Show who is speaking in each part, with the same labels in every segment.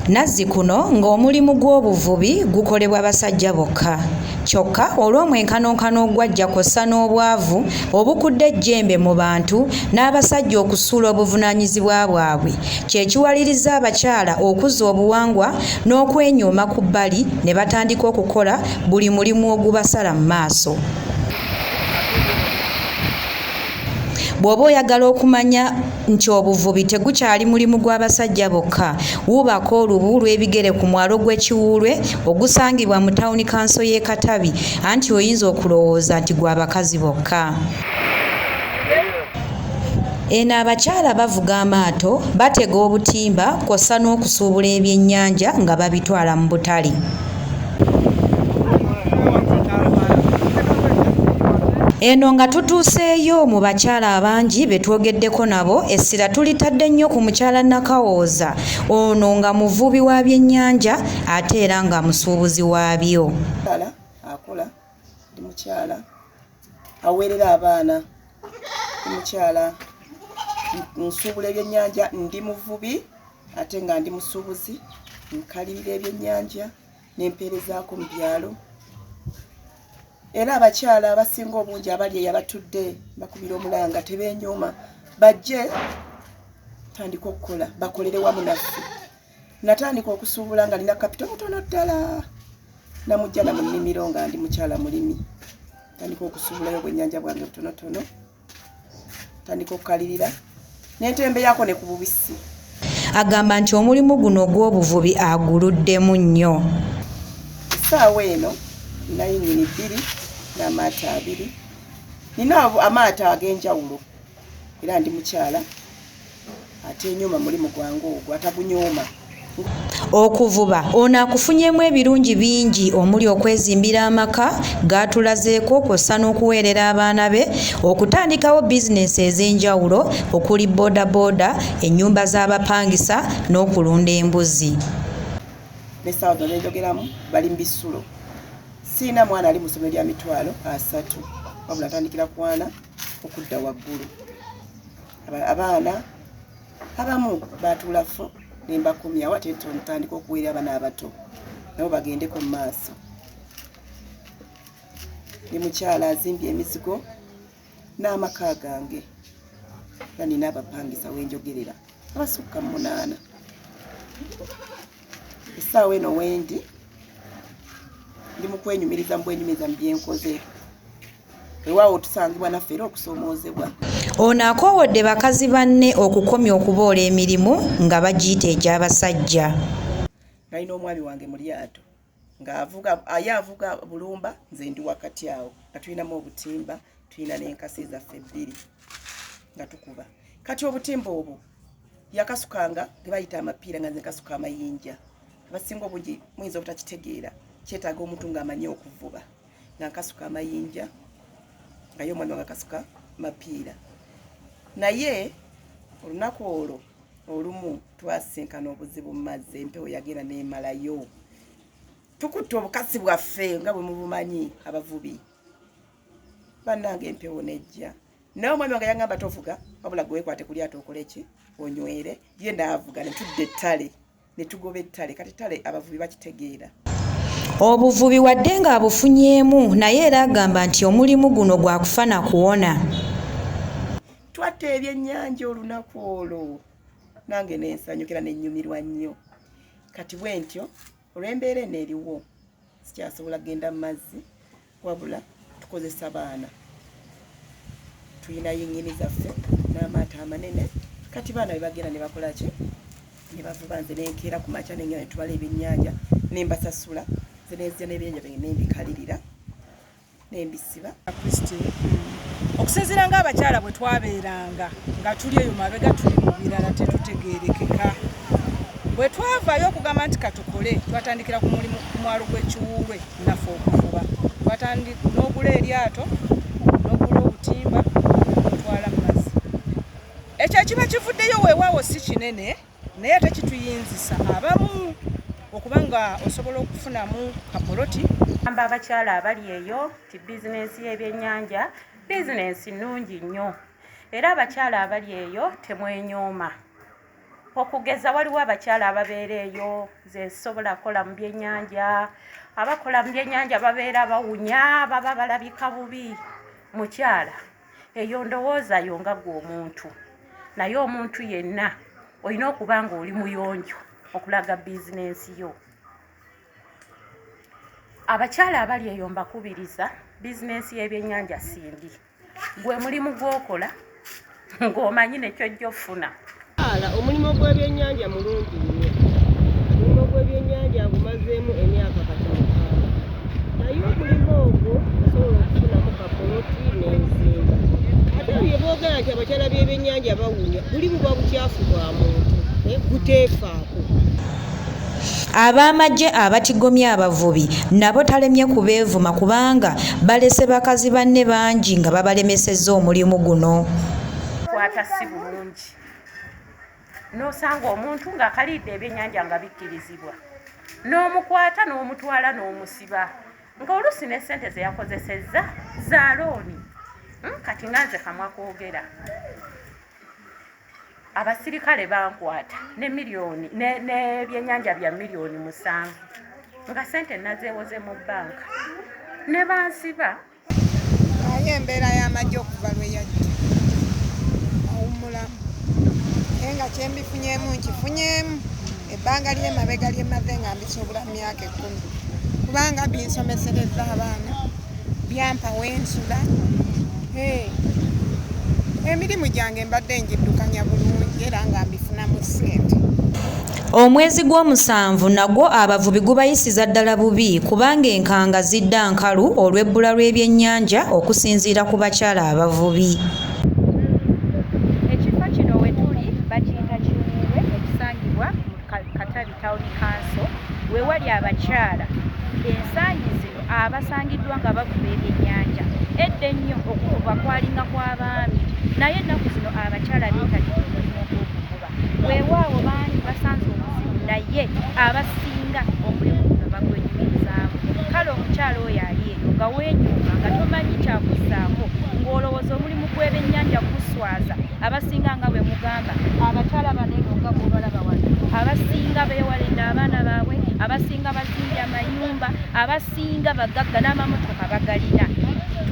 Speaker 1: Nazzikuno ng'omulimu gw'obuvubi gukolebwa basajja bokka. Kyokka olw'omwenkanonkano ogwajja kw'ossa n'obwavu obukudde ejjembe mu bantu n'abasajja okusuula obuvunaanyizibwa bwabwe, kye kiwaliriza abakyala okuzza obuwangwa n'okwenyooma ku bbali ne batandika okukola buli mulimu ogubasala mu maaso. Bw'oba oyagala okumanya nti obuvubi tegukyali mulimu gw'abasajja bokka, wuubako olubu lw'ebigere ku mwalo gw'e Kiwuulwe ogusangibwa mu tawuni kanso y'e Katabi, anti oyinza okulowooza nti gwa bakazi bokka. Eno abakyala bavuga amaato, batega obutimba kw'ossa n'okusuubula ebyennyanja nga babitwala mu butale. Eno nga tutuuseeyo mu bakyala abangi be twogeddeko nabo, essira tulitadde nnyo ku mukyala Nakawooza, ono nga muvubi wa byennyanja ate era nga musuubuzi waabyo.
Speaker 2: Akola ndi mukyala aweerera abaana, ndi mukyala nsuubula ebyennyanja, ndi muvubi ate nga ndi musuubuzi, nkalirira ebyennyanja n'empeerezaako mu byalo. Era abakyala abasinga obungi abali eyo abatudde bakubira omulanga tebeenyooma, bajje tandika okukola bakolere wamu naffe. Natandika okusuubula nga nina kapito mutono ddala, namujja na mu nnimiro nga ndi mukyala mulimi. Tandika okusuubulayo obwennyanja bwange butonotono, tandika okukalirira n'entembeyaako ne ku bubisi.
Speaker 1: Agamba nti omulimu guno ogw'obuvubi aguluddemu nnyo.
Speaker 2: Essaawa eno ninayo nnyini bbiri n'amaato abiri. Nina amaato ag'enjawulo era ndi mukyala atenyooma mulimu gwange ogwo, atagunyooma.
Speaker 1: Okuvuba ono akufunyeemu ebirungi bingi omuli okwezimbira amaka g'atulazeeko, kw'ossa n'okuweerera abaana be, okutandikawo bizinesi ez'enjawulo okuli boodabooda, ennyumba z'abapangisa n'okulunda embuzi.
Speaker 2: N'essaawa zino njogeramu bali mu bisulo. Siina mwana ali mu ssomero lya 300, wabula atandikira ku 4 okudda waggulu. Abaana abamu baatuula fo ne mbakumya ate ntandika okuweerera abaana abato nabo bagendeko mu maaso. Ndi mukyala azimbye emizigo n'amaka gange, era nina abapangisa wenjogerera abasukka mu 8. Essaawa eno wendi ndi mu kwenyumiriza mu bwenyumiriza mu byenkoze. Ewaawo tusangibwa naffe era okusoomoozebwa.
Speaker 1: Ono akoowodde bakazi banne okukomya okuboola emirimu nga bagiyita egy'abasajja.
Speaker 2: Nalina omwami wange mu lyato ye avuga bulumba, nze ndi wakati awo nga tulinamu obutimba, tulina n'enkasi zaffe 2 nga tukuba. Kati obutimba obwo yakasukanga ge bayita amapiira nga nze nkasuka amayinja. Abasinga obungi muyinza obutakitegeera, kyetaaga omuntu ng'amanyi okuvuba nga nkasuka amayinja nga ye omwami wange akasuka mapiira. Naye olunaku olwo olumu twasinkana obuzibu mu mazzi, empewo yagenda n'emalayo. Tukutte obukasi bwaffe nga bwe mubumanyi abavubi. Bannange empewo nejja. Naye omwami wange yangamba tovuga, wabula gwe weekwate ku lyato okole ki? Onywere. Ye n'avuga ne tudda ettale, ne tugoba ettale. Kati ettale abavubi bakitegeera.
Speaker 1: Obuvubi wadde nga abufunyeemu, naye era agamba nti omulimu guno gwa kufa na kuwona.
Speaker 2: Twatta ebyennyanja olunaku olwo, nange n'ensanyukira n'ennyumirwa nnyo. Kati bwe ntyo olw'embeera eno eriwo sikyasobola kugenda mu mazzi, wabula tukozesa baana. Tulina yingini zaffe n'amaato amanene. Kati baana bwe bagenda ne bakola ki? Ne bavuba, nze n'enkeera ku makya n'engenda ne tubala ebyennyanja ne mbasasula. Nze n'enzija n'ebyennyanja byange ne mbikalirira ne mbisiba.
Speaker 3: Okusinziira ng'abakyala bwe twabeeranga nga tuli eyo mabega tuli mu birala tetutegeerekeka. Bwe twavaayo okugamba nti katukole, twatandikira ku mulimu ku mwalo gw'e Kiwuulwe naffe okuvuba. Twatandika n'ogula eryato n'ogula obutimba n'otwala mu mazzi. Ekyo ekiba kivuddeyo weewaawo si kinene, naye ate kituyinzisa abamu okuba nga osobola okufunamu kapoloti.
Speaker 4: Amba abakyala abali eyo ti bizinensi y'ebyennyanja bizinensi nnungi nnyo, era abakyala abali eyo temwenyooma. okugeza waliwo abakyala ababeera eyo zesobola kukola mu byennyanja abakola mu byennyanja babeera bawunya baba balabika bubi mukyala eyo ndowoozayo nga gwe omuntu naye omuntu yenna olina okuba nga oli muyonjo okulaga bizinensi yo abakyala abali eyo mbakubiriza bizinensi y'ebyennyanja simbi gwe mulimu gw'okola ng'omanyi nekyojja ofuna
Speaker 5: omulimu gw'ebyennyanja mulungi nnyo omulimu gw'ebyennyanja gumazeemu emyaka katono naye omulimu ogwo osobola okufunamu kapoloti n'ensimbi ate bye boogera nti abakyala b'ebyennyanja bawunya buli buba bukyafu bwa muntu buteefaako
Speaker 1: ab'amagye abatigomya abavubi nabo talemye kubeevuma kubanga balese bakazi banne bangi nga babalemesezza omulimu guno
Speaker 4: kwata si bulungi n'osanga omuntu ng'akalidde ebyennyanja nga bikkirizibwa n'omukwata n'omutwala n'omusiba ng'oluusi n'essente ze yakozesezza za looni kati nga nze kamwa kwogera abasirikale bankwata ne miliyoni n'ebyennyanja bya miliyoni 7 nga ssente nazeewoze mu bbanka ne bansiba
Speaker 6: naye embeera y'amagye okuva lwe yajja awummulamu naye nga kyembifunyeemu nkifunyeemu ebbanga ly'emabega lyemaze nga mbisobola myaka 10 kubanga binsomesereza abaana byampawo ensula emirimu gyange mbadde ngiddukanya bulungi era nga mbifunamu ssente
Speaker 1: omwezi gw'omusanvu nagwo abavubi gubayisiza ddala bubi kubanga enkanga zidda nkalu olw'ebbula lw'ebyennyanja okusinziira ku bakyala abavubi
Speaker 7: ekifo kino we tuli bakiyita Kiwuulwe ekisangibwa mu Katabi Town Council we wali abakyala ensangi zino abasangiddwa nga bavuba ebyennyanja edda ennyo okuvuba kwalinga kw'abaami naye ennaku zino abakyala beetagidde omulimu gw'okuvuba weewaawo bangi basanze omuzibu naye abasinga omulimu guno bagwenyumirizaamu kale omukyala oyo ali eyo nga weenyuuma nga tomanyi kyakussaako ng'olowooza omulimu gw'ebyennyanja guswaza abasinga nga bwe mugamba abakyala baneego nga bw'obalaba wano abasinga beewaledde abaana baabwe abasinga bazimbye amayumba abasinga bagagga n'amamotoka bagalina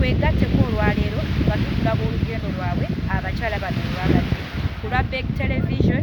Speaker 7: twegatteko olwaleero nga tutulaga olugendo lwabwe abakyala bano lwagalire ku lwa Big Television